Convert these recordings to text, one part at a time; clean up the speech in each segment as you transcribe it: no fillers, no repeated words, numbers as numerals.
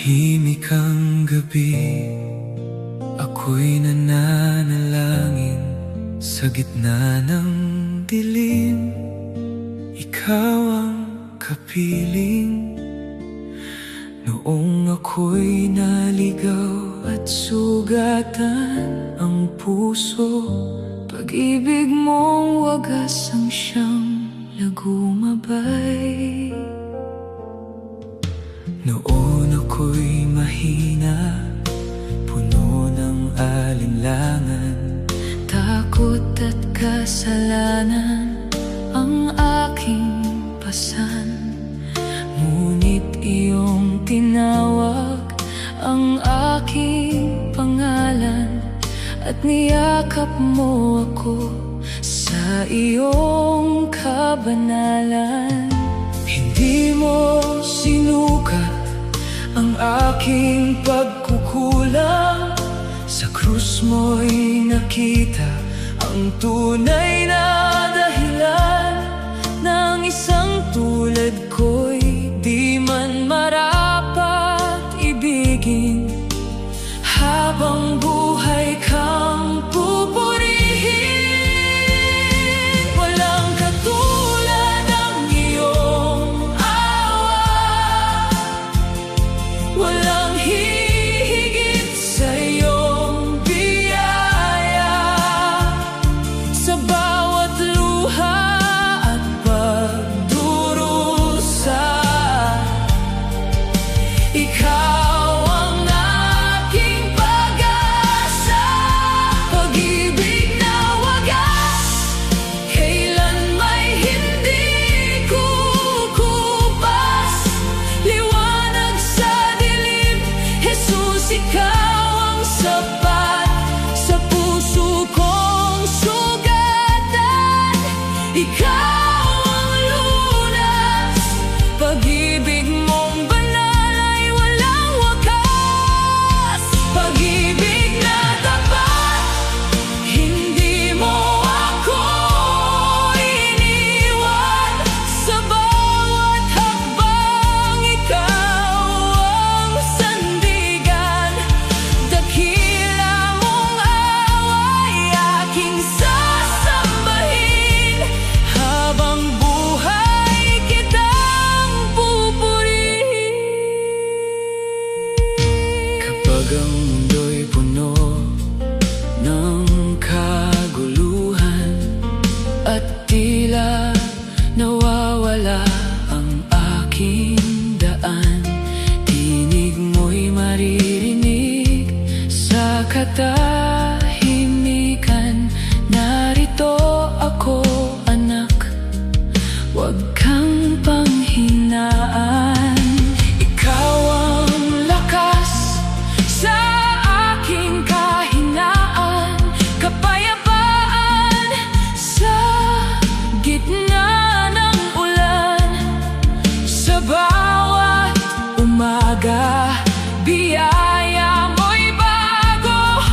Tahimik ang gabi, ako'y nananalangin. Sa gitna ng dilim, ikaw ang kapiling. Noong ako'y naligaw at sugatan ang puso, pag-ibig mong wagas ang siyang nagumabay. Noon ako'y mahina, puno ng alinlangan, takot at kasalanan ang aking pasan. Ngunit iyong tinawag ang aking pangalan, at niyakap mo ako sa iyong kabanalan. Hindi mo sinukat ang aking pagkukulang, sa krus mo'y nakita ang tunay na dahilan ng isang tulad ko'y di man marapat ibigin. Habang buhay kang pupurihin, walang katulad ng iyong awa, walang hihigit sa iyong biyaya. Sa bawat luha at pagdurusa, ikaw ikaw ang lunas, pag-ibig mong banal ay walang wakas. Pag-ibig na tapat, hindi mo ako iniwan. Sa bawat hakbang, ikaw ang sandigan. Dakila mong awa'y aking sasambahin. Habang buhay kitang pupurihin. Kapag ang mundo'y puno ng kaguluhan at tila nawawala ang aking daan, tinig mo'y maririnig sa katahimikan. Narito ako, huwag kang panghinaan. Ikaw ang lakas sa aking kahinaan, kapayapaan sa gitna ng ulan. Sa bawat umaga, biyaya mo'y bago,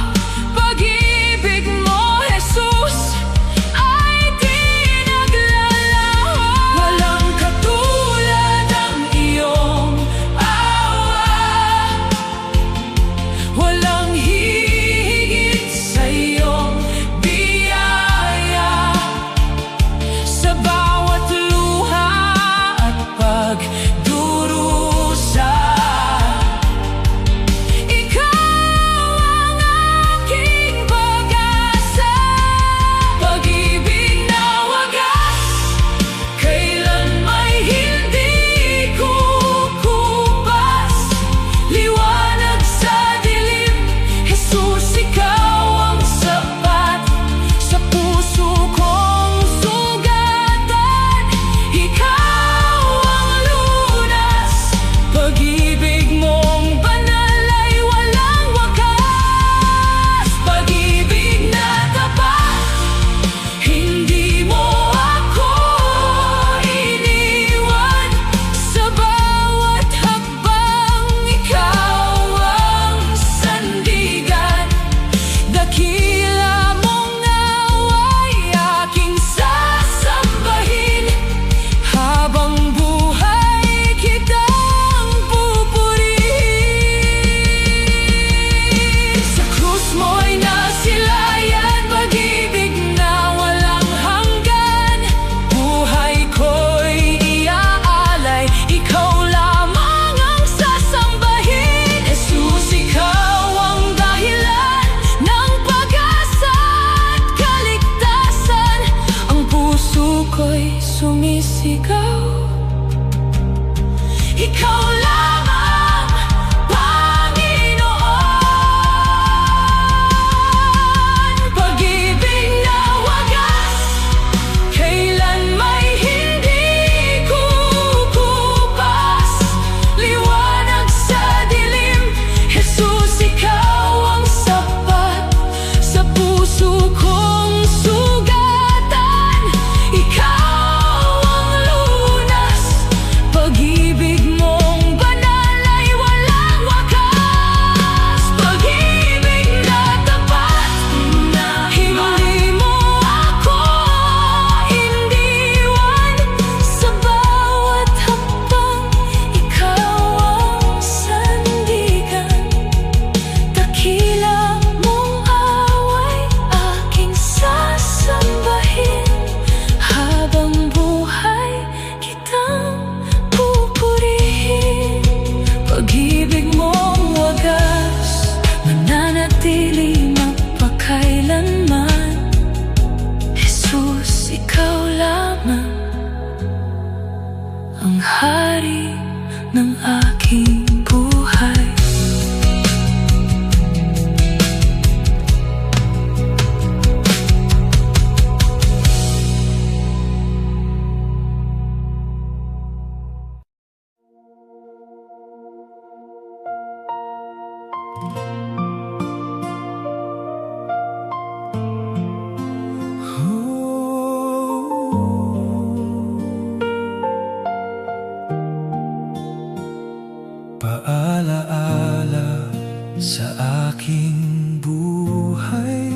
Paalaala sa aking buhay,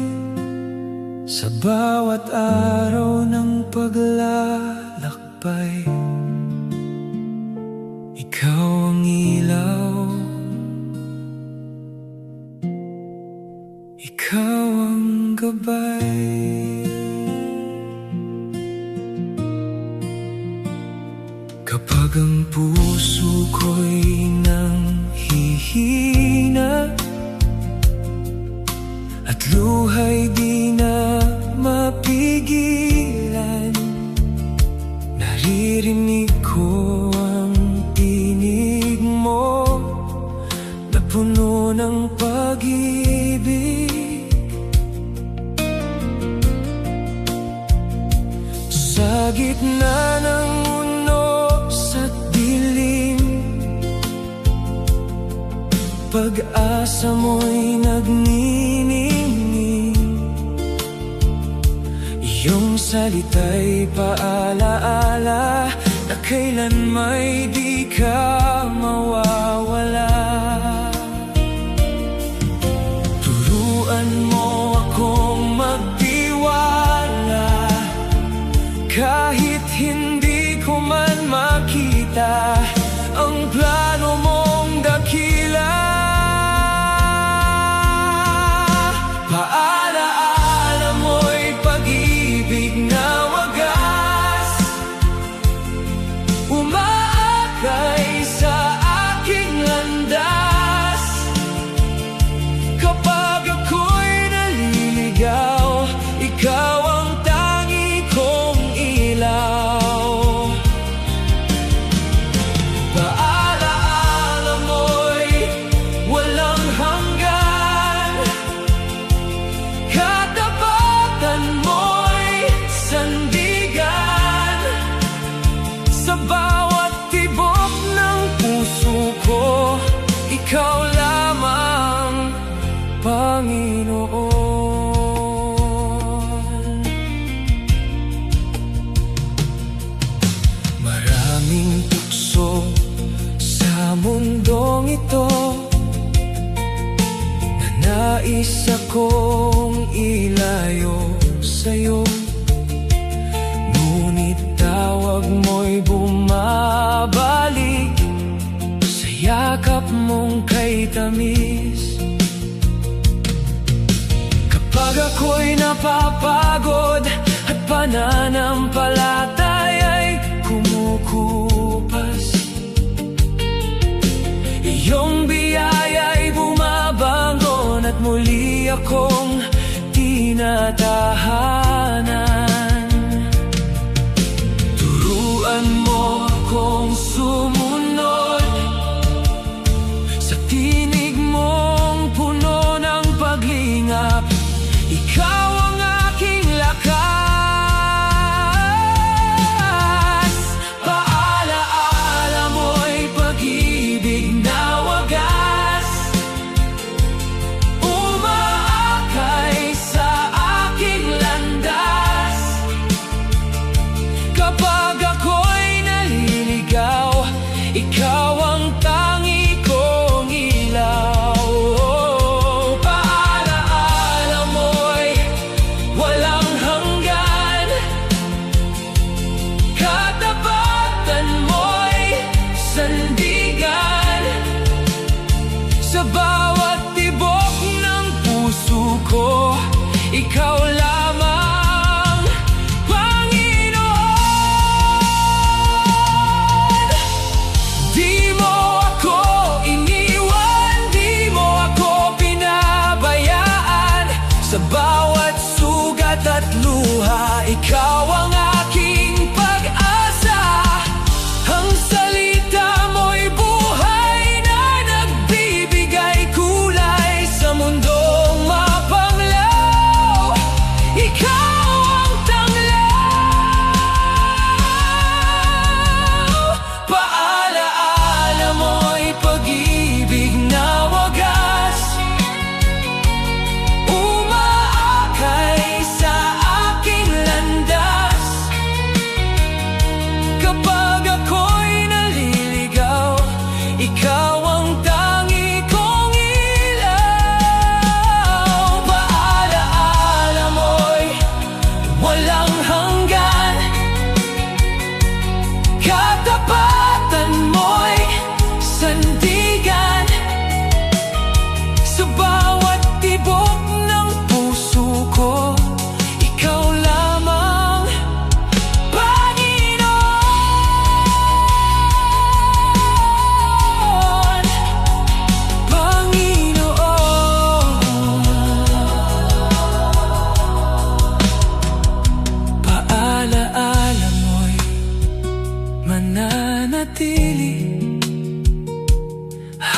sa bawat araw ng paglalakbay. Ikaw ang ilaw, ikaw ang gabay. Kapag ang puso ko'y nanghihina at luha'y di na mapigilan, naririnig ko ang tinig mo na puno ng pag-ibig. Sa gitna ng pag-asa mo'y nagniningning, iyong salita'y paalaala na kailan may di ka mawawala. Turuan mo akong magtiwala kahit hindi ko man makita ang plano mong dakila. Paalaala mo'y pag-ibig na wagas, umaakay sa aking landas. Kapag ako'y naliligaw, ikaw ang tangi kong ilaw. Paalaala mo'y walang hanggan, katapatan mo'y sandigan. Sa bawat tibok ng puso ko, ikaw lamang, Panginoon. Maraming tukso sa mundong ito na nais akong ilayo sa'yo, ngunit tawag mo'y bumabalik sa yakap mong kay tamis. Kapag ako'y napapagod at pananampalataya'y kumukupas, iyong biyaya'y bumabangon at muli akong tinatahanan. Turuan mo akong sumunod sa tinig mong puno ng paglingap. Ikaw ang aking lakas. Paalaala mo'y pag-ibig na wagas, umaakay sa aking landas.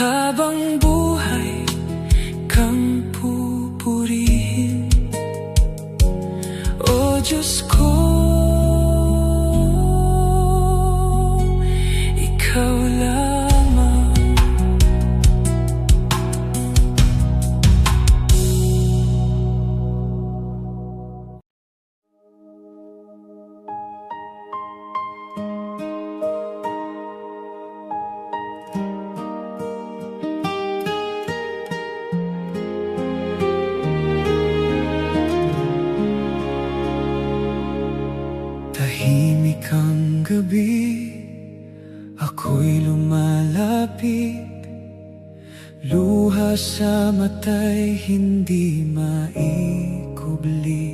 habang buhay kang pupurihin. O Diyos ko, Ikaw lamang. Tahimik ang gabi, ako'y lumalapit. Luha sa mata'y hindi maikubli.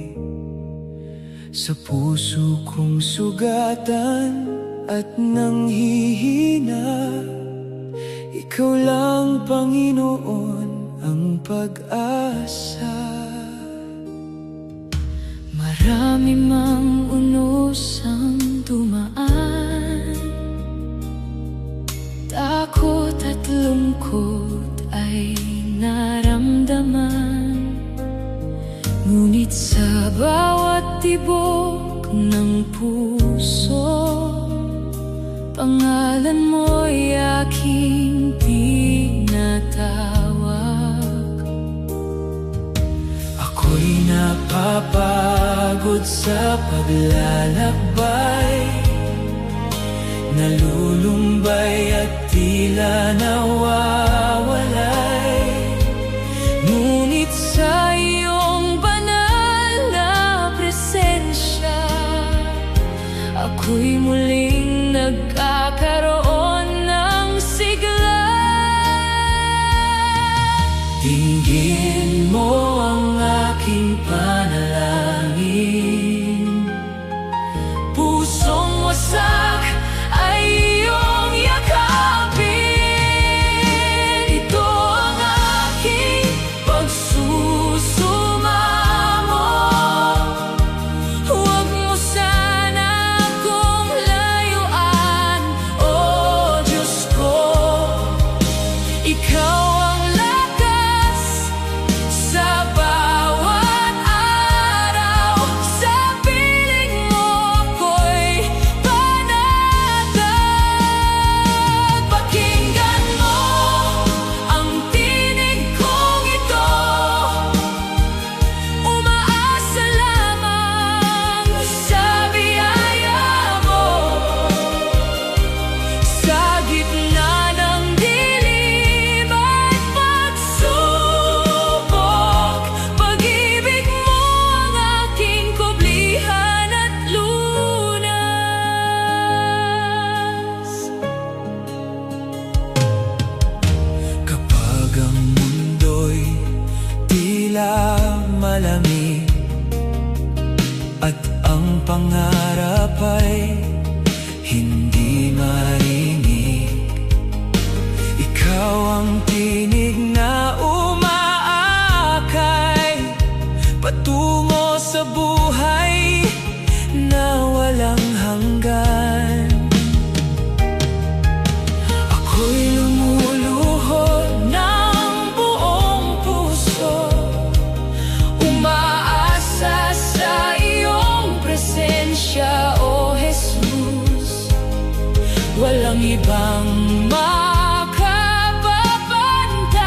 Sa puso kong sugatan at nanghihina, Ikaw lang, Panginoon, ang pag-asa. Marami mang unos ang dumaan, takot at lungkot ay naramdaman. Ngunit sa bawat tibok ng puso, pangalan mo'y aking tinatawag. Ako'y napapagod sa paglalakbay, nalulumbay at tila nawawalay. Ngunit sa iyong banal na presensya, ako'y muling nagkakaroon ng sigla. Dinggin mo ang aking panalangin, pusong wasak ay iyong yakapin. Ito ang aking pagsusumamo. Huwag mo sana akong layuan, O Diyos ko. Ikaw ang lakas sa bawat araw. Sa piling mo ako'y panatag. Pakinggan mo ang tinig kong ito, umaasa lamang sa biyaya mo. Sa gitna ng dilim at pagsubok, pag-ibig mo ang aking kublihan at lunas. Kapag ang mundo'y tila malamig at ang pangarap ay hindi marinig, Ikaw ang tinig na umaakay patungo sa buhay na walang hanggan. Ako'y lumuluhod ng buong puso, umaasa sa iyong presensya, O Jesus. Walang ibang makapapantay.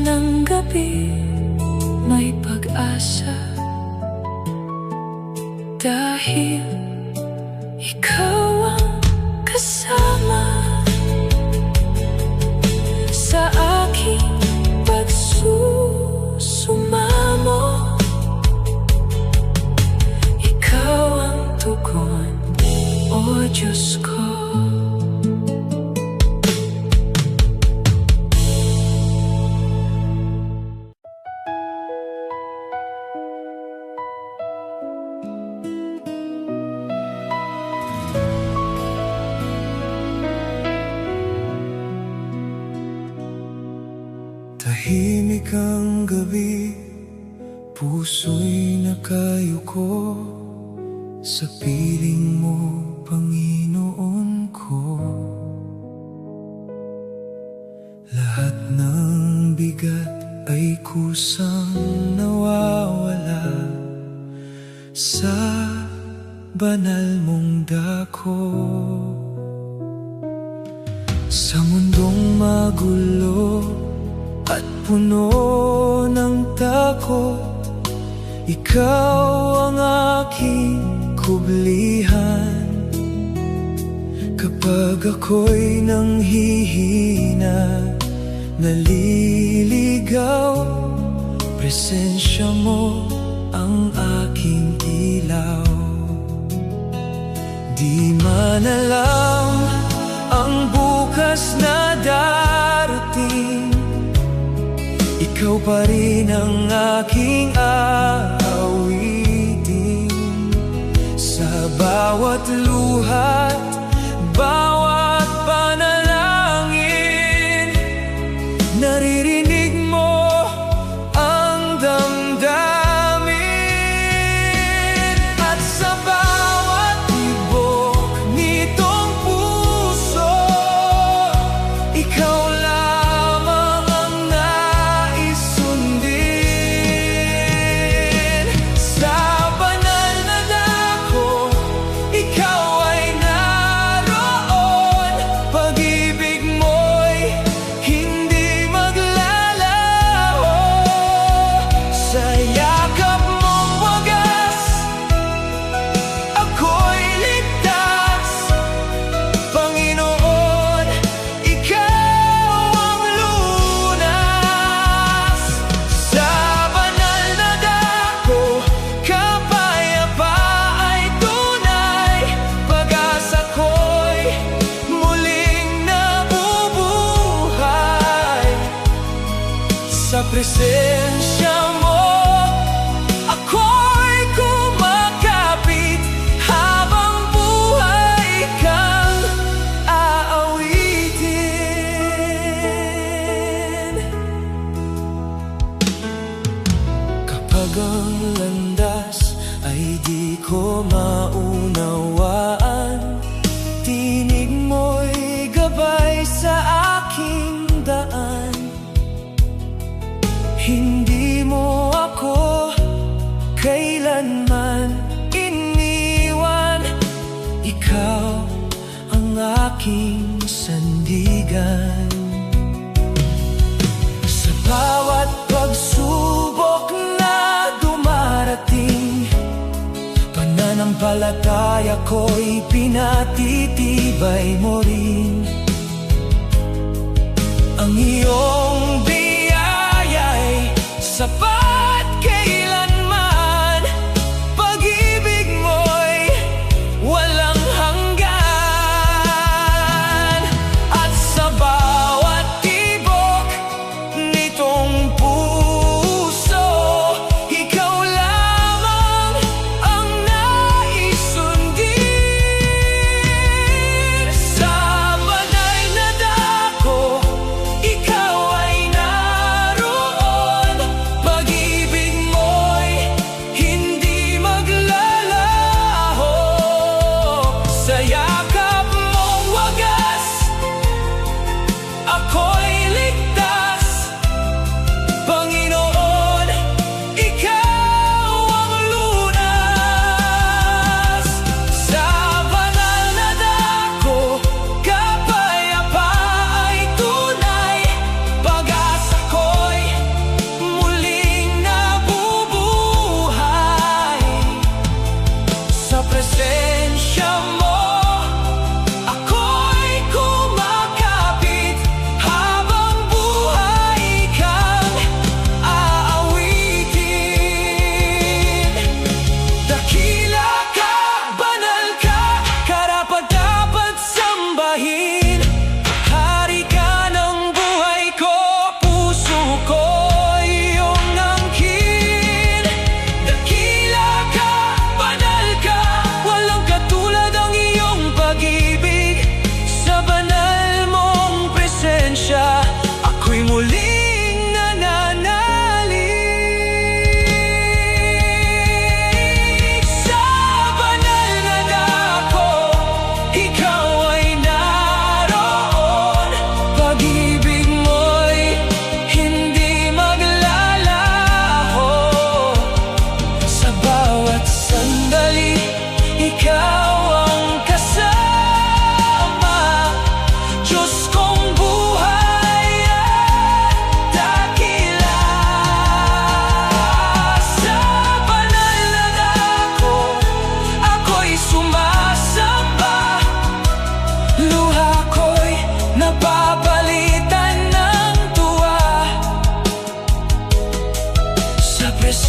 ng gabi may pag-asa, dahil ikaw ang kasama sa aking pagsusumamo. Ikaw ang tugon, o Diyos ko. Tahimik ang gabi, puso'y nakayuko sa piling mo, Panginoon ko. Lahat ng bigat ay kusang nawawala sa banal mong dako. Sa mundong magulo at puno ng takot, ikaw ang aking kublihan. Kapag ako'y nanghihina, naliligaw, presensya mo ang aking ilaw. Di man alam ang bukas na darating, ikaw pa rin ang aking aawitin. Sa bawat luhat, bawat panalangin, naririnig mo ang damdamin. At sa bawat tibok nitong puso, ikaw lamang ang naisundin. Sa banal na dako, ikaw ay naroon. Pag-ibig mo'y hindi maglalaho. Sa yakap mong wagas, ako'y ligtas. Panginoon, ikaw ang lunas. Sa banal na dako, kapayapa ay tunay. Pag-asa ko'y muling nabubuhay. Sa presensya mo, ako'y kumakapit. Habang buhay kang aawitin. Kapag ang landas ay di ko maunawaan, tinig mo'y gabay sa aking daan. Hindi mo ako kailanman iniwan. Ikaw ang aking sandigan. Sa bawat pagsubok na dumarating, pananampalataya ko'y pinatitibay mo rin. Ang iyong biyaya'y sapat kailanman. Pag-ibig mo'y walang hanggan. At sa bawat tibok nitong puso, ikaw lamang ang naisundin. Sa banal na dako, ikaw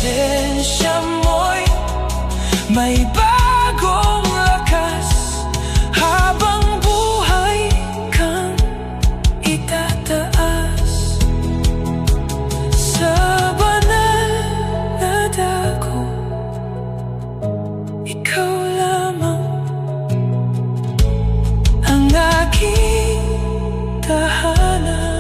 presensya mo'y may bagong lakas. Habang buhay kang itataas sa banal na dako. Ikaw lamang ang aking tahanan.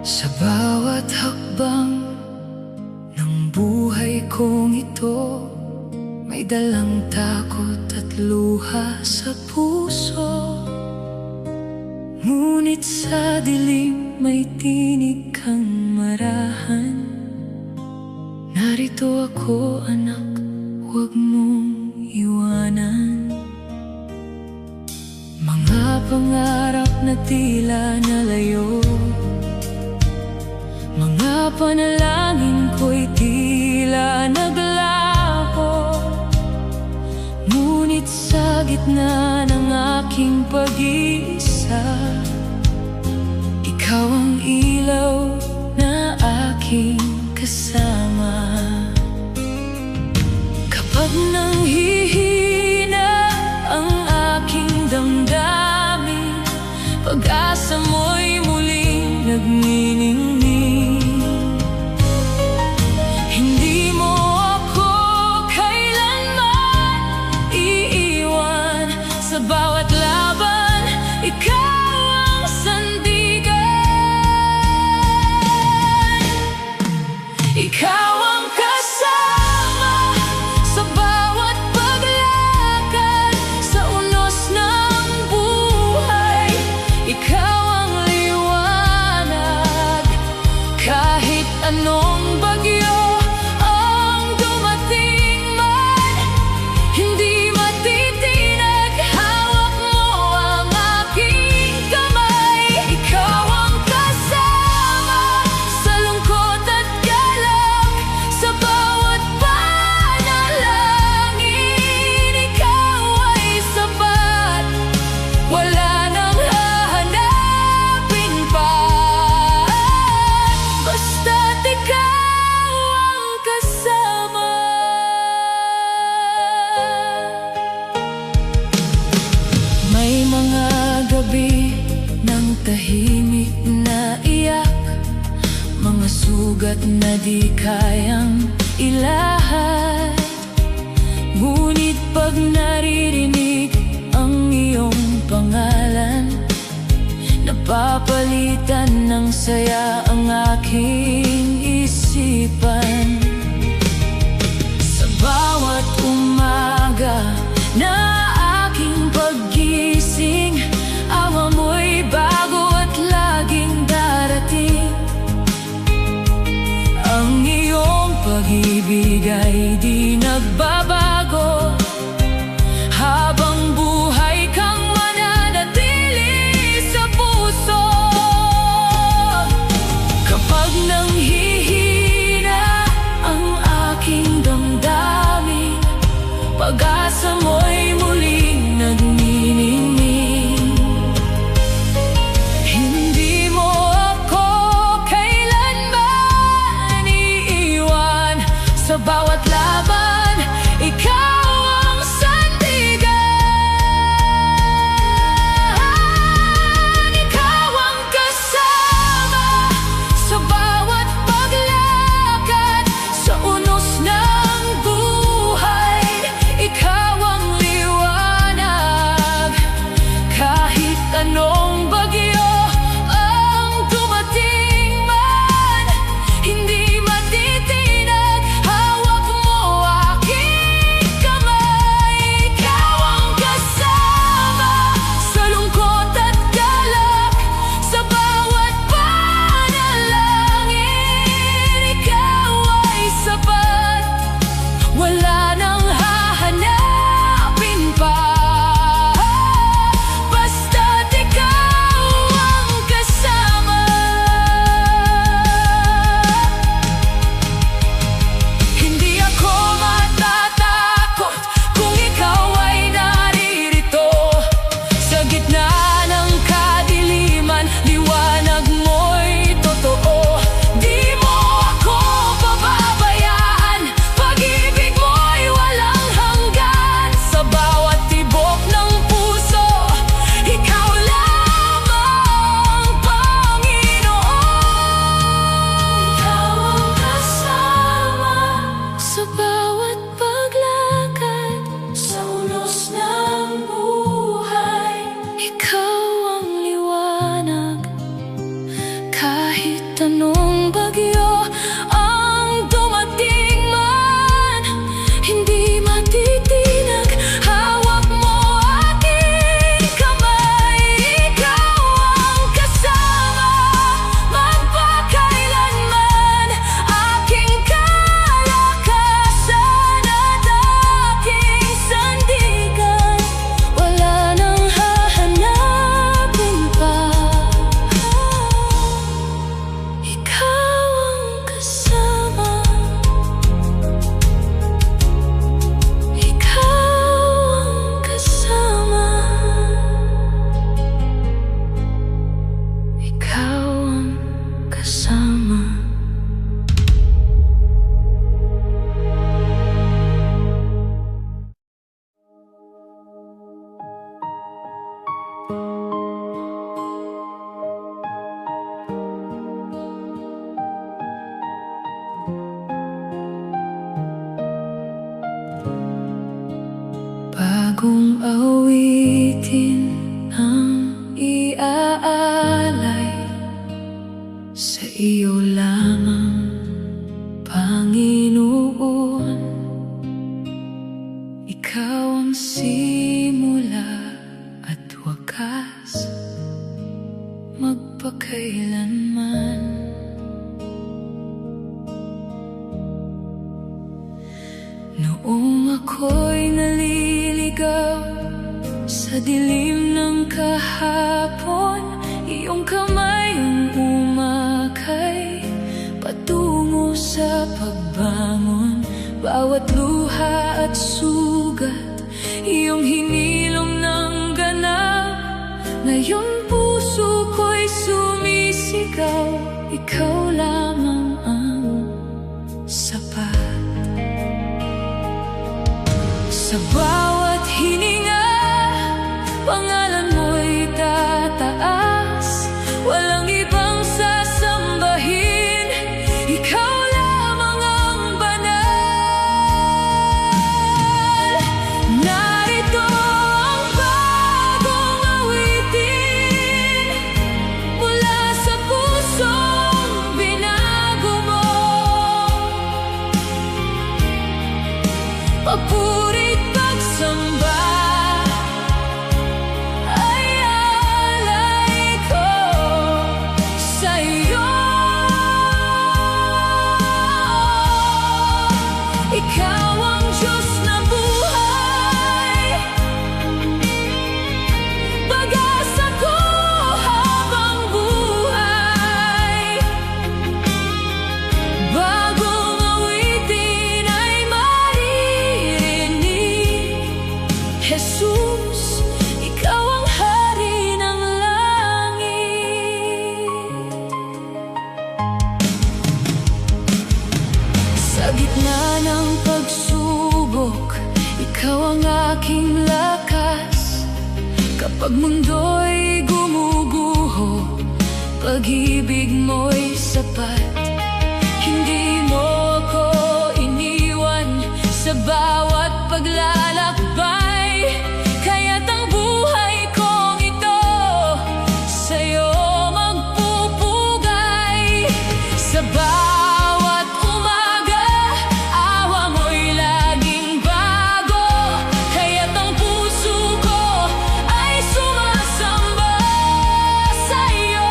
Sa bawat hakbang ng buhay kong ito, may dalang takot at luha sa puso. Ngunit sa dilim may tinig kang marahan. Narito ako, anak, huwag mong iwanan. Mga pangarap na tila nalayo, mga panalangin ko'y tila naglaho. Ngunit sa gitna ng aking pag-iisa, ikaw ang ilaw na aking kasama. Kapag nanghihina ang aking damdamin, pag-asa mo'y muling nagniningning. Ikaw ang kasama sa bawat paglakad sa unos ng buhay. Ikaw ang liwanag kahit anong bagyo ang dumating man. Hindi matitinag, hawak mo ang aking kamay. Ikaw ang kasama sa lungkot at sa bawat panalangin. Ikaw ay sapat, wala nang hahanapin pa. Basta't ikaw ang kasama. May mga gabi ng tahimik na iyak, mga sugat na di kayang ilahad. Ngunit pag naririnig ang iyong pangalan, napapalitan ng saya ang aking isipan. Sa bawat umaga na aking paggising, awa mo'y bago at laging darating. Ang iyong pag-ibig ay di nagbabago, habang buhay kang mananatili sa puso. Kapag nanghihina ang aking damdamin, pag-asa mo'y muling nagniningning. Hindi mo ako kailanman iiwan sa bawat laban. Ikaw ang sandigan. Ikaw ang kasama sa bawat paglakad sa unos ng buhay. Ikaw ang liwanag kahit anong bagyo ang dumating man. Hindi matitinag, hawak mo Bagong awitin ang iaalay sa iyo lamang, Panginoon. Ikaw ang simula at wakas, magpakailanman. Noong ako'y naliligaw sa dilim ng kahapon, iyong kamay ang umakay patungo sa pagbangon. Bawat luha at sugat, iyong hinilom ng ganap. Ngayon puso ko'y sumisigaw, ikaw lamang ang sapat. Sa bawat hininga, pangalan mo'y tataas. Walang ibang sasambahin, ikaw lamang ang banal. Narito ang bagong awitin mula sa pusong binago mo. Papuri pagsamba ay alay ko sa iyo. Ikaw ang Diyos na buhay, pag-asa ko habang buhay. Bagong awitin ay maririnig, Jesus, ikaw ang hari ng langit. Sa gitna ng pagsubok, ikaw ang aking lakas. Kapag mundo'y gumuguho, pag-ibig mo'y sapat. Hindi mo ako iniwan sa bawat paglalakbay, kaya't ang buhay kong ito sa'yo magpupugay. Sa bawat umaga, awa mo'y laging bago, kaya't ang puso ko ay sumasamba sa'yo.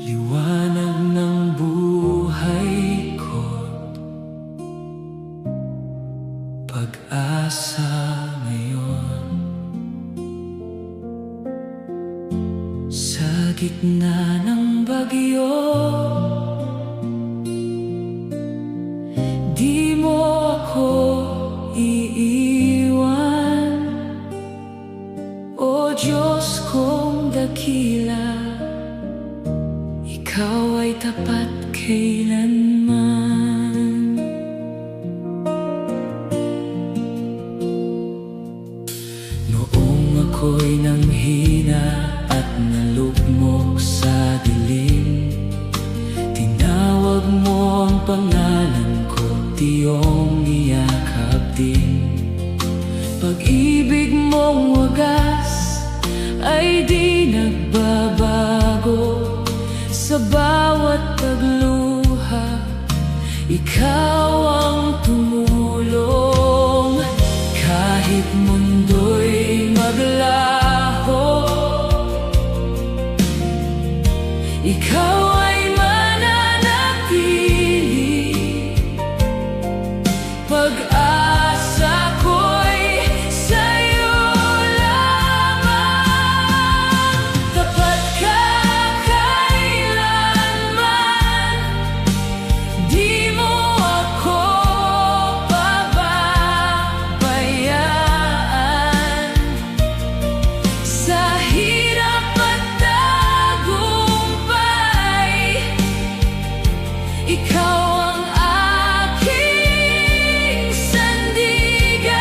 liwanag ng buhay ko, pag-asa ngayon. Sa gitna ng bagyo, di mo ako iiwan. O Diyos kong dakila, Ikaw ay tapat kailanman. Noong ako'y nanghina at nalugmok sa dilim, tinawag mo ang pangalan ko, tiyong iyakap din. Pag-ibig mong wagas ay di nagbabago. Sa bawat pagluha, ikaw ang tumulong. Kahit mundo'y maglaho, ikaw ay mananatili. Pag-asa ko'y sa'yo lamang. Tapat ka kailanman, di mo ako pababayaan. Sa hirap at tagumpay, ikaw ang aking sandigan.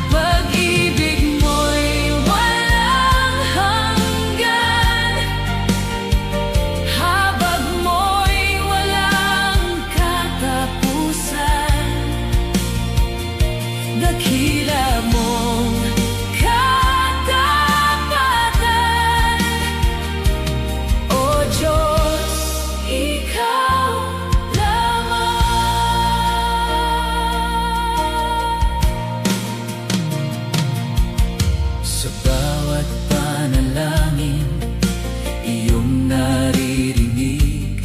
Pag-ibig mo'y walang hanggan, habag mo'y walang katapusan. Dakila mong katapatan, O Diyos, Ikaw lamang. Sa bawat panalangin, iyong naririnig.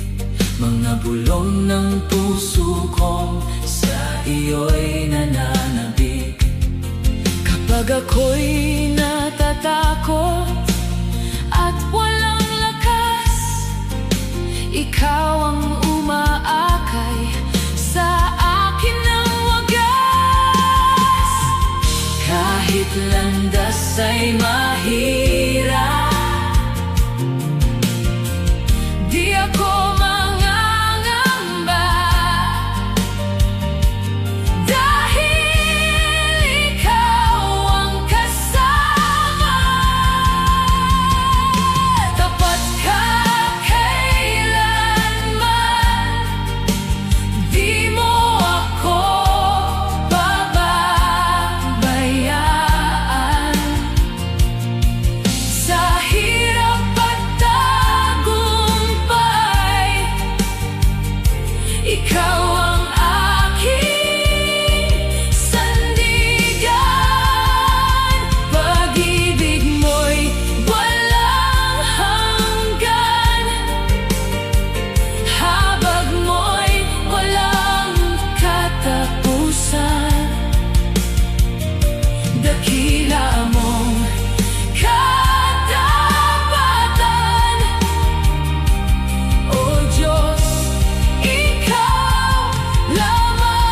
Mga bulong ng puso kong sa iyo'y nananabik. Kapag ako'y natatakot at walang lakas, ikaw ang umaakay sa akin ng wagas. Kahit landas ay mahirap, di ako mangangamba. Dahil ikaw ang kasama. Tapat ka kailanman, di mo ako pababayaan. Sa hirap at tagumpay, ikaw ang aking sandigan. Pag-ibig mo'y walang hanggan, habag mo'y walang katapusan. Dakila mong katapatan, O Diyos, Ikaw lamang.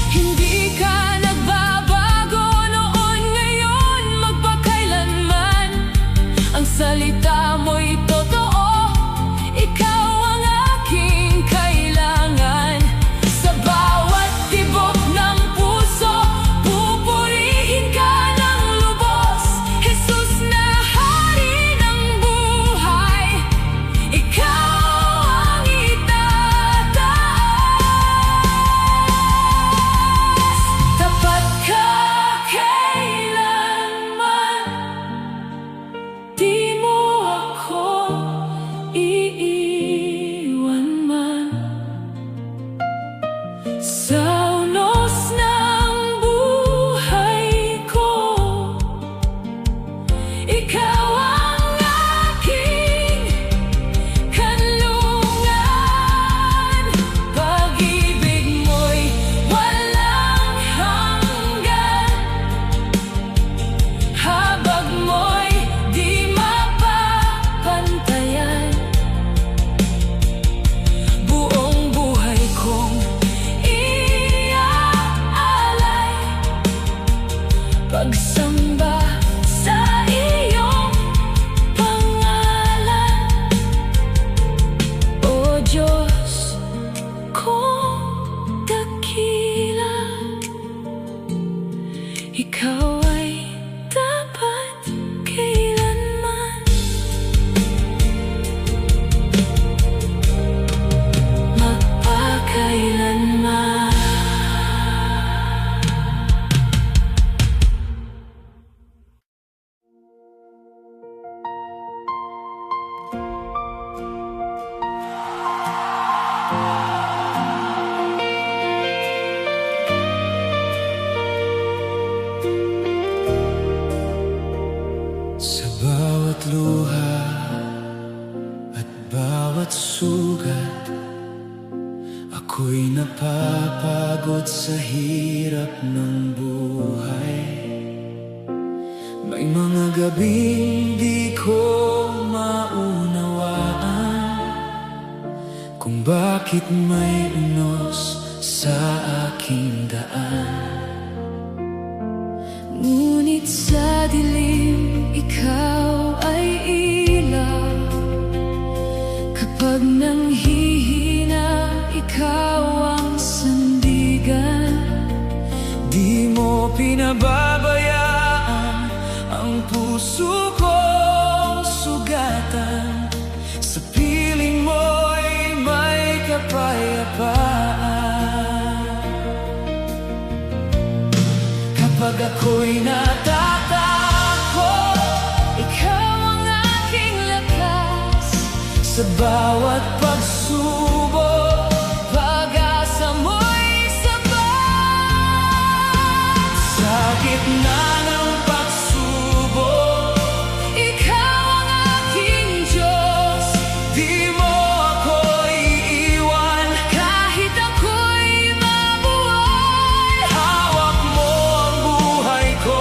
Hindi ka nagbabago noon, ngayon, magpakailanman. Ang salita mo'y totoo, ikaw ang aking kailangan. Sa bawat tibok ng puso, pupurihin ka ng lubos. Jesus na hari ng buhay, ikaw ang itataas. Tapat ka kailanman, di mo ako iiwan man. Sa unos ng buhay ko, ikaw ang samba sa iyong pangalan. O Diyos kong dakila, Ikaw ay dapat kailanman magpakailanman. Sa bawat luha at bawat sugat, ako'y napapagod sa hirap ng buhay. May mga gabing di ko maunawaan kung bakit may unos sa aking daan. Ngunit sa dilim, ikaw ay ilaw. Kapag nanghihina, ikaw ang sandigan. Di mo pinababayaan ang puso kong sugatan. Sa piling mo'y may kapayapaan. Kapag ako'y natatakot, Ikaw ang aking lakas. sa bawat pagsubok, Pag-asa mo'y sapat. sa gitna ng pagsubok, Ikaw ang aking Diyos. di mo ako iiwan. Kahit ako'y mabuhay, Hawak mo ang buhay ko.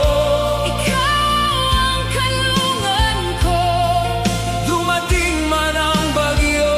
Ikaw ang kalungan ko. Dumating man ang bagyo,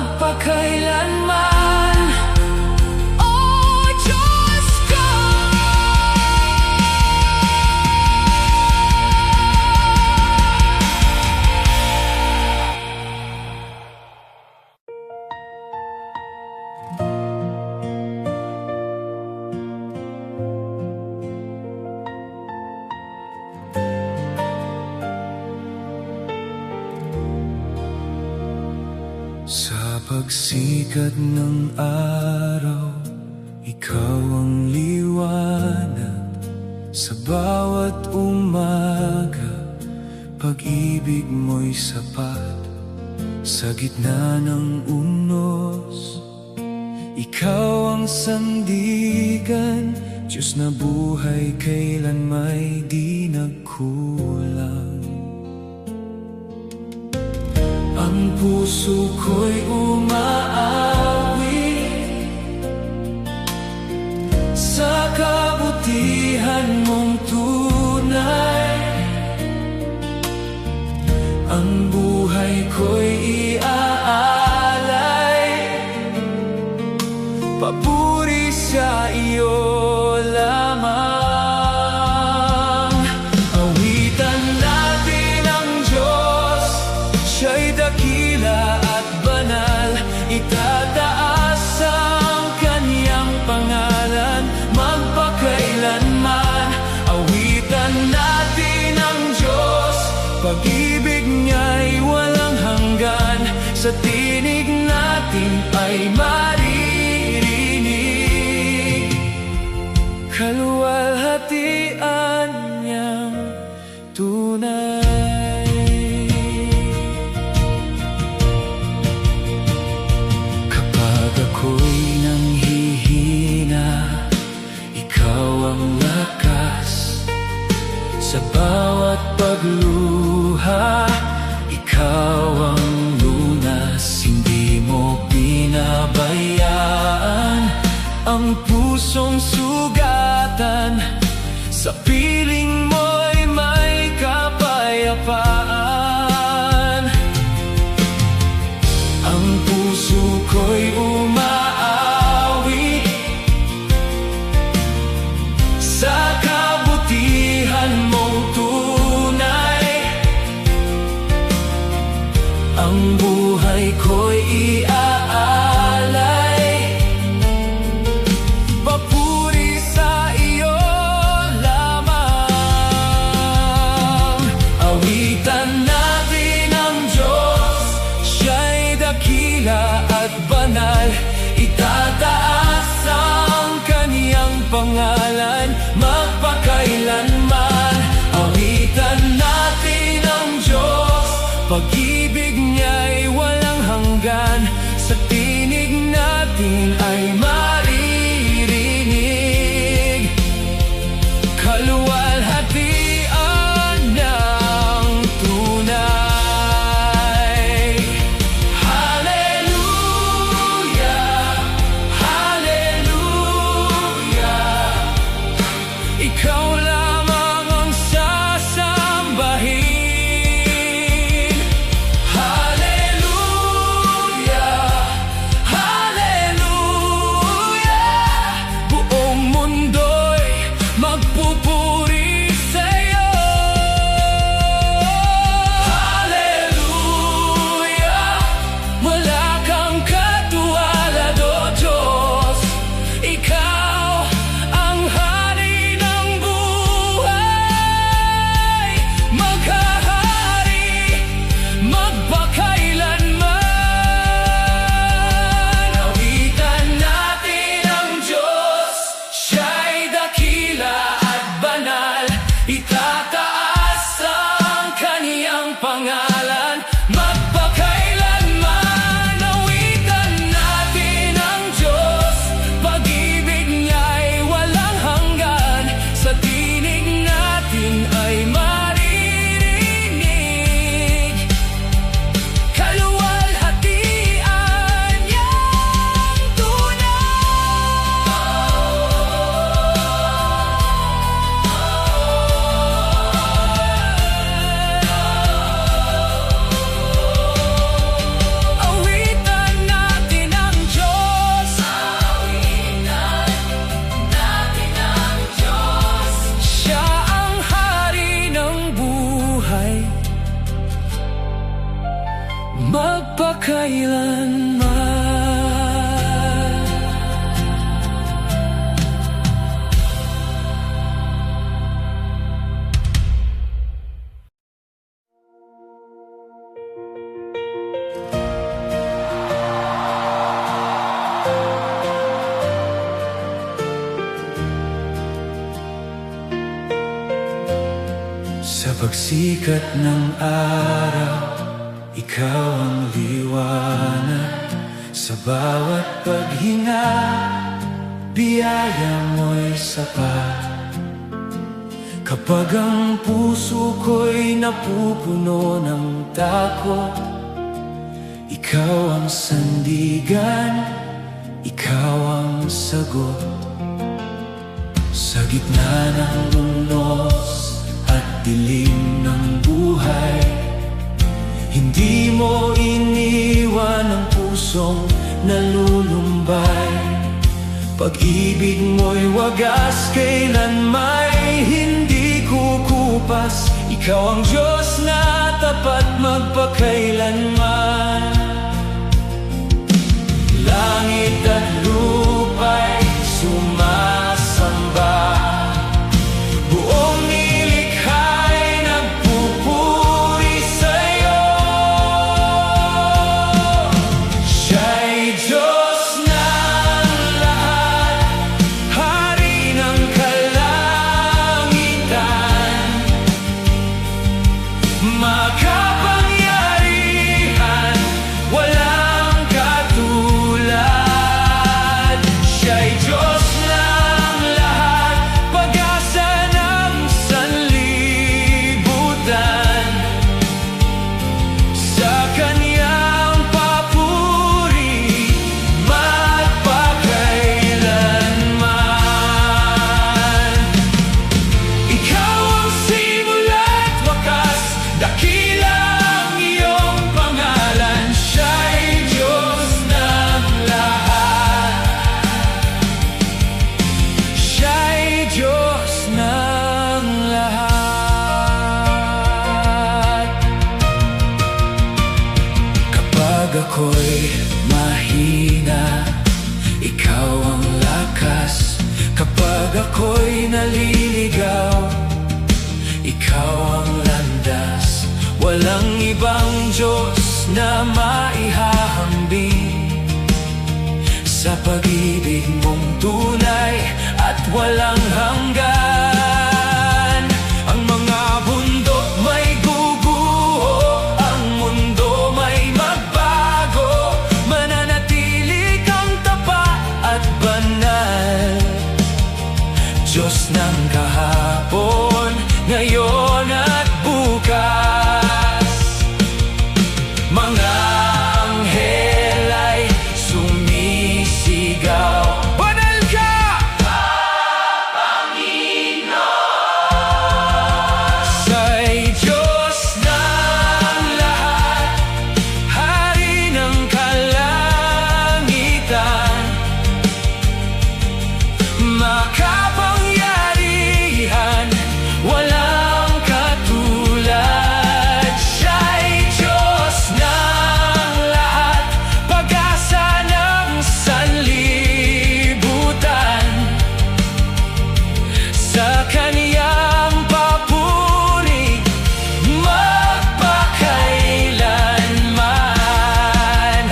magpakailanman. O Diyos ko. Sa pagsikat ng araw, ikaw ang liwanag. Sa bawat umaga, pag-ibig mo'y sapat. Sa gitna ng unos, ikaw ang sandigan. Diyos na buhay, kailan may di nagkulang. Ang puso ko'y umaawit sa kabutihan mong tunay. Ang buhay ko'y iaalay, papuri sa iyo lamang. Awitan natin ang Diyos, siya'y dakila at banal. Itataas ang kanyang pangalan magpakailanman. Awitan natin ang Diyos, pag-ibig niya'y walang hanggan. Sa tinig natin ay maririnig kaluwalhatian niyang tunay. Kapag ako'y nanghihina, ikaw ang lakas. Sa bawat pagluha, ikaw ang lunas. Hindi mo binabayaan ang pusong sugatan. Sa piling mo'y may kapayapaan. Ang puso ko'y umaawit sa kabutihan mong tunay. Ang buhay ko'y iaalay, papuri sa iyo lamang. Awitan natin ang Diyos, siya'y dakila at banal. Itataas ang kaniyang pangalan magpakailanman. Awitan natin ang Diyos, pag-ibig niya'y walang hanggan. Sa tinig natin ay maririnig kaluwalhatian ng tunay. Hallelujah, Sa pagsikat ng araw, ikaw ang liwanag. Sa bawat paghinga, biyaya mo'y sapat. Kapag ang puso ko'y napupuno ng takot, ikaw ang sandigan, ikaw ang sagot. Sa gitna ng unos at dilim ng buhay, hindi mo iniwan ang pusong nalulumbay. Pag-ibig mo'y wagas, kailan may hindi kukupas. Ikaw ang Diyos na tapat magpakailanman. Langit at lupa'y sumasamba, buong nilikha'y nagpupuri sa'yo. Siya'y Diyos ng lahat, Hari ng kalangitan, makapangyarihan, walang katulad. Siya'y Diyos ng lahat, pag-asa ng sanlibutan. Sa Kanyang papuri magpakailanman. Ikaw ang simula't wakas, dakila ang iyong pangalan. Siya'y Diyos ng lahat, Siya'y Diyos ng lahat. Kapag ako'y mahina, ikaw ang lakas. Kapag ako'y naliligaw, ikaw ang landas. Walang ibang Diyos na maihahambing sa pag-ibig mong tunay at walang hanggan. Ang mga bundok may guguho, ang mundo may magbago, mananatili kang tapat at banal. Diyos ng kahapon, ngayon at bukas. Mga anghel ay sumisigaw, banal ka, sa'y Diyos ng lahat, Hari ng kalangitan, makapangyarihan, walang katulad. Siya'y Diyos ng lahat, pag-asa ng sanlibutan. Sa Kanyang papuri magpakailanman.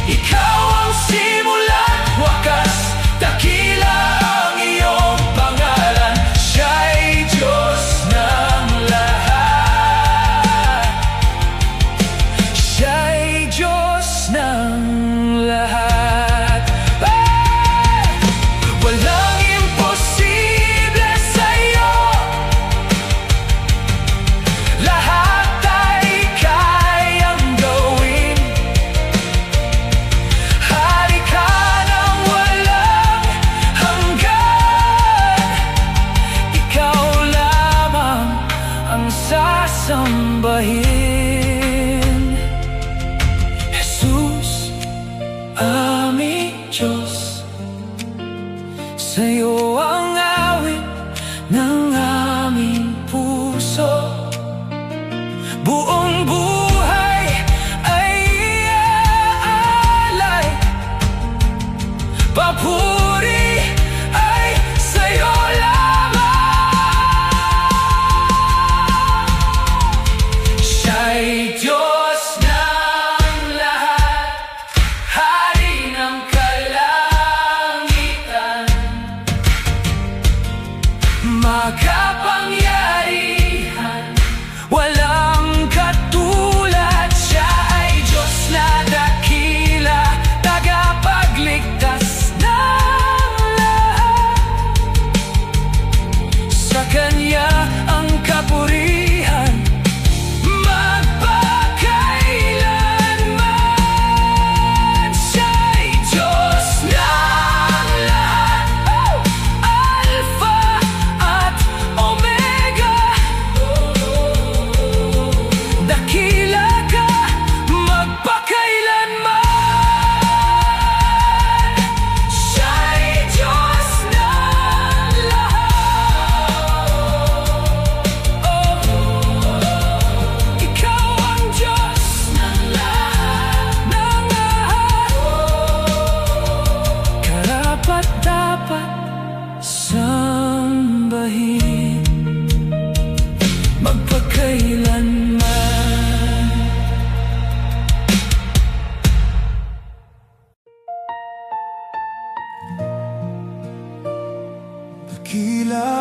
Ikaw ang simula't wakas, dakila ang iyong pangalan. Siya'y Diyos ng lahat, Siya'y Diyos ng lahat. Walang imposible sa'yo, lahat ay kayang gawin. Hari ka ng walang hanggan, ikaw lamang ang sasambahin. Jesus, aming Diyos, sa'yo ang awit ng aming puso. Buong buhay ay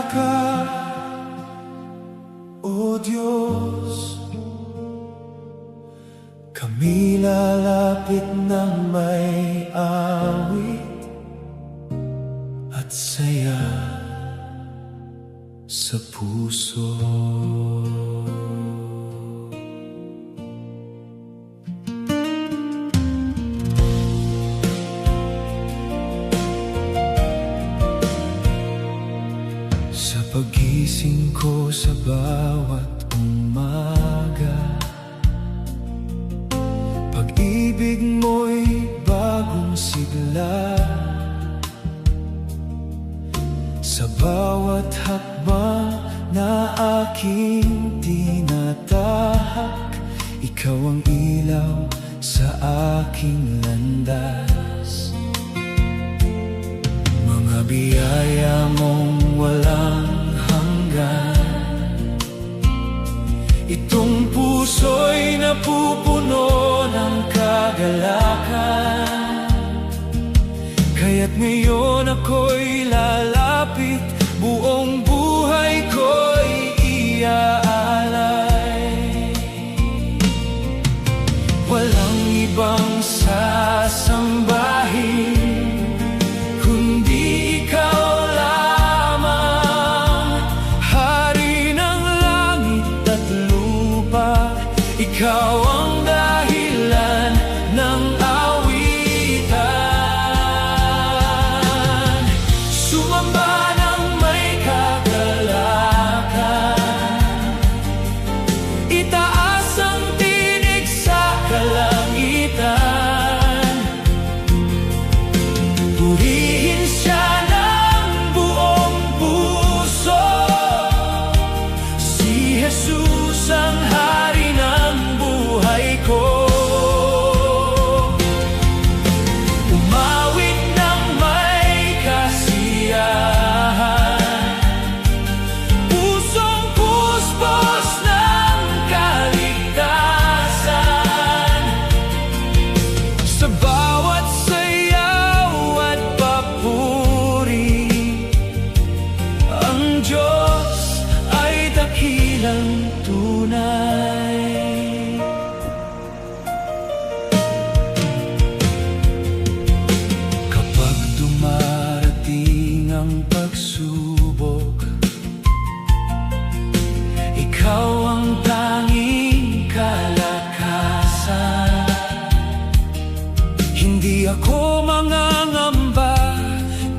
ka, O Diyos. Kami lalapit ng may awit at saya sa puso. Sa pagising ko sa bawat umaga, pag-ibig mo'y bagong sigla. Sa bawat hakbang na aking tinatahak, ikaw ang ilaw sa aking landas. Mga biyaya mong walang hanggan, itong puso'y napupuno ng kagalakan. Kaya't ngayon ako'y lalapit, buong buhay ko'y iaalay. Walang ibang sasambahin kundi ikaw lamang, hari ng langit at lupa. Ikaw ang dahilan ng awitan. Sumamba ng may kagalakan, itaas ang tinig sa kalangitan. Purihin siya ng buong puso, si Jesus ang hari ng buhay ko. Umawit ng may kasiyahan, pusong puspos ng kaligtasan. Sa bawat sayaw at papuri, ang Diyos ay dakilang tunay. Kapag dumarating ang pagsubok, ikaw ang tanging kalakasan. Hindi ako mangangamba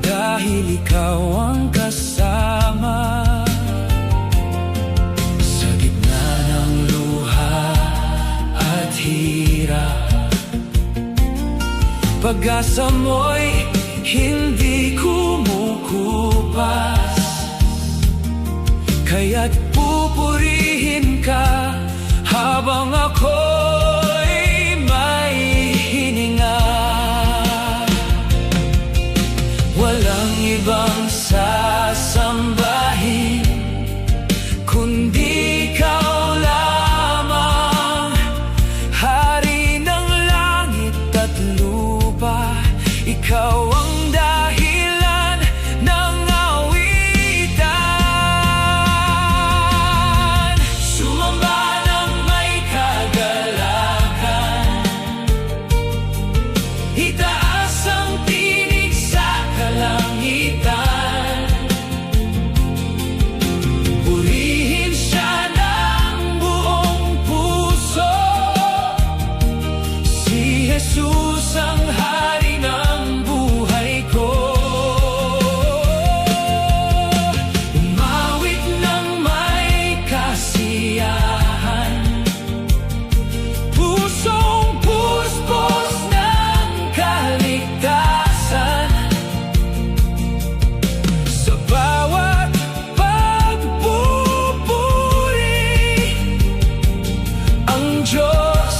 dahil ikaw ang kasama. Sa gitna ng luha at hirap, pag-asa mo'y hindi kumukupas. Kaya't pupurihin ka habang ako'y may hininga. Walang ibang sasambahin kundi ikaw lamang, hari ng langit at lupa. Ikaw ang dahilan ng awitan. Sumamba ng may kagalakan, itaas ang tinig sa kalangitan. Purihin siya ng buong puso, si Jesus ang hari ng buhay ko. Umawit ng may kasiyahan, pusong puspos ng kaligtasan. Sa bawat pagpupuri, ang Diyos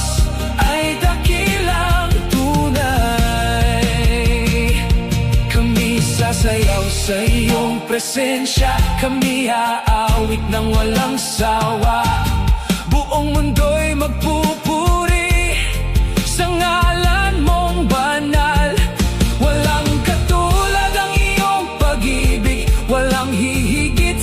ay dakilang tunay. Kami sasayaw sa iyong presensya, kami aawit ng walang sawa. Buong mundo'y magpupuri sa ngalan mong banal. Walang katulad ang iyong pag-ibig, walang hihigit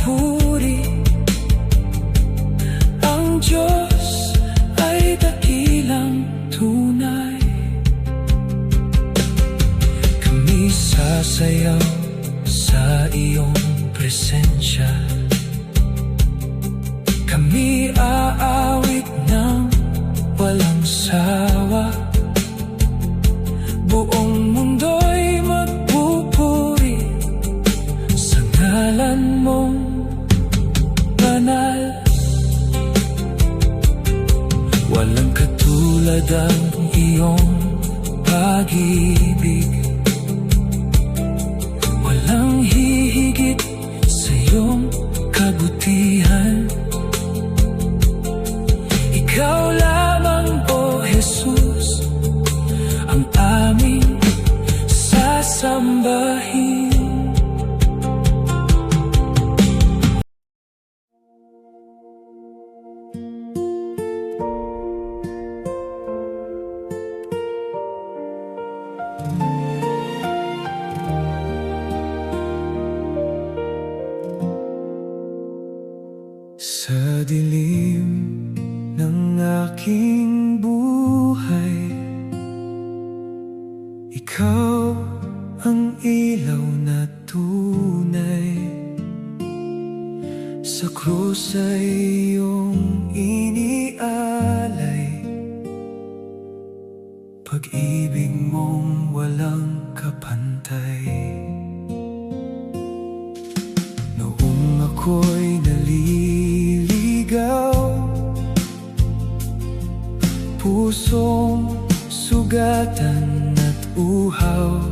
papuri. Ang Diyos ay dakilang tunay. Kami sasayaw sa iyong presensya. Kami aawit ng walang sawa. Buong mundo'y magpupuri sa ngalan mong banal. Walang katulad ang iyong pag-ibig. Walang hihigit sa iyong kabutihan. Ikaw lamang, O Jesus, ang aming sasambahin. Sa dilim ng aking buhay, ikaw ang ilaw na tunay. Sa krus ay iyong inialay, pag-ibig mong walang kapantay. Noong ako'y naliligaw, pusong sugatan at uhaw,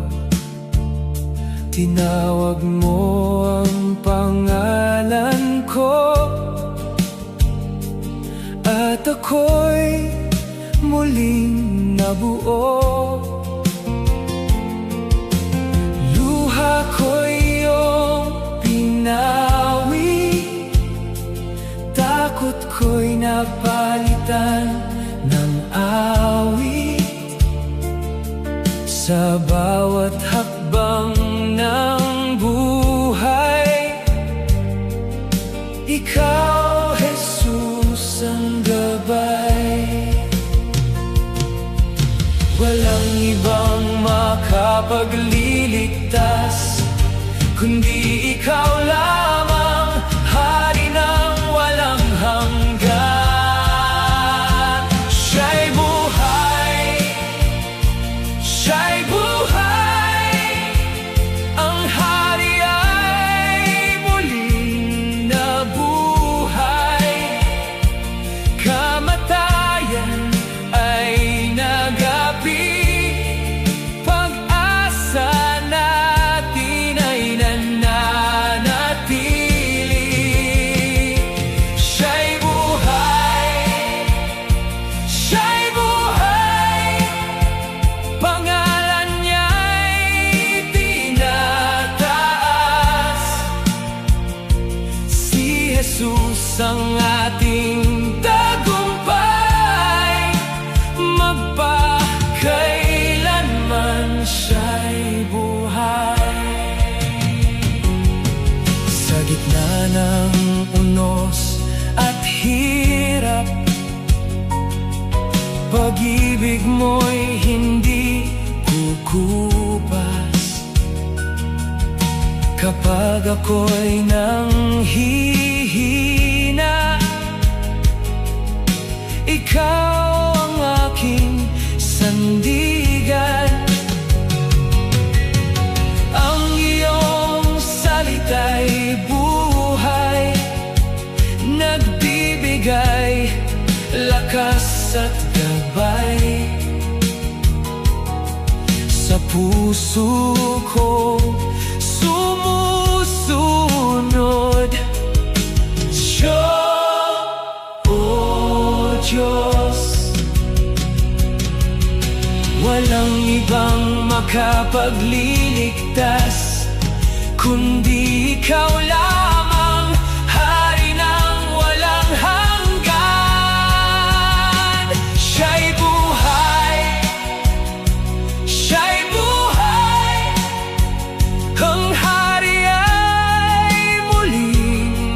tinawag mo ang pangalan ko, at ako'y muling nabuo. Luha ko'y iyong pinawi, takot ko'y napalitan ng awit. Sa bawat hakbang ng buhay, ikaw, Jesus, ang gabay. Walang ibang makapagliligtas kundi ikaw lamang, Hari ng walang hanggan. Siya'y buhay, siya'y buhay, ang Hari ay muling nabuhay. Kamatayan ay nagapi, pag-asa natin ay nananatili. Siya'y buhay, siya'y buhay, pangalan niya'y tinataas. Si Jesus ang ating tagumpay, magpakailanman siya'y buhay. Sa gitna ng unos at hirap, pag-ibig mo'y hindi kukupas. Kapag ako'y nanghihina, ikaw ang aking sandigan. Ang iyong salita'y buhay, nagbibigay lakas at gabay. Sa puso ko sumusunod siya, O Diyos. Walang ibang makapagliligtas kundi ikaw lamang, Hari ng walang hanggan. Siya'y buhay, siya'y buhay, ang Hari ay muling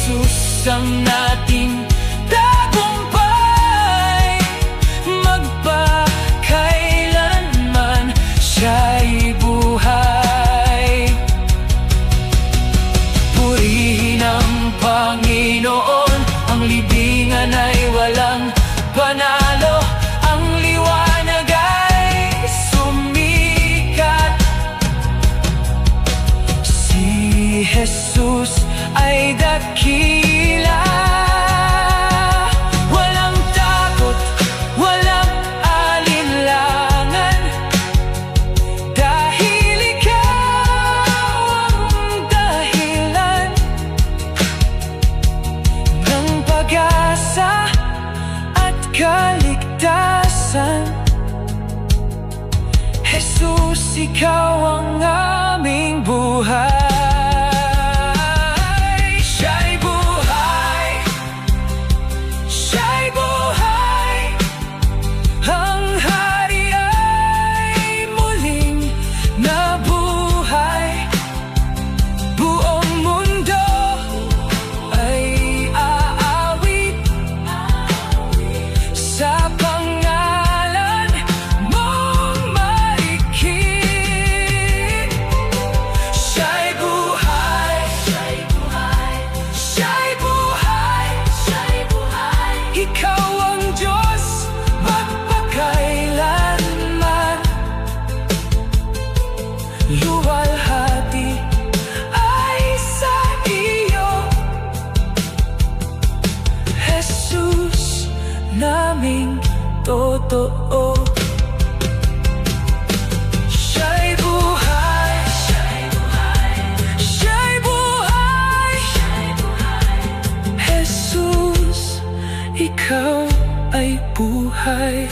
Jesus ang ating tagumpay, magpakailanman siya'y buhay. Purihin ang Panginoon, ang libingan ay walang panalo, ang liwanag ay sumikat. Si Jesus ay dakila, walang takot, walang alinlangan, dahil ikaw ang dahilan ng pag-asa at kaligtasan. Jesus, ikaw ang aming buhay. Siya'y buhay, siya'y buhay, ang hari ay muling nabuhay. Buong mundo ay aawit sa pangalan mong maigit. Siya'y buhay, siya'y buhay, siya'y buhay, siya'y buhay. Ikaw ang Diyos magpakailanman, luwalhati ay sa iyo. Jesus naming totoo. Siya'y buhay, siya'y buhay, siya'y buhay, siya'y buhay. Jesus, ikaw ay buhay.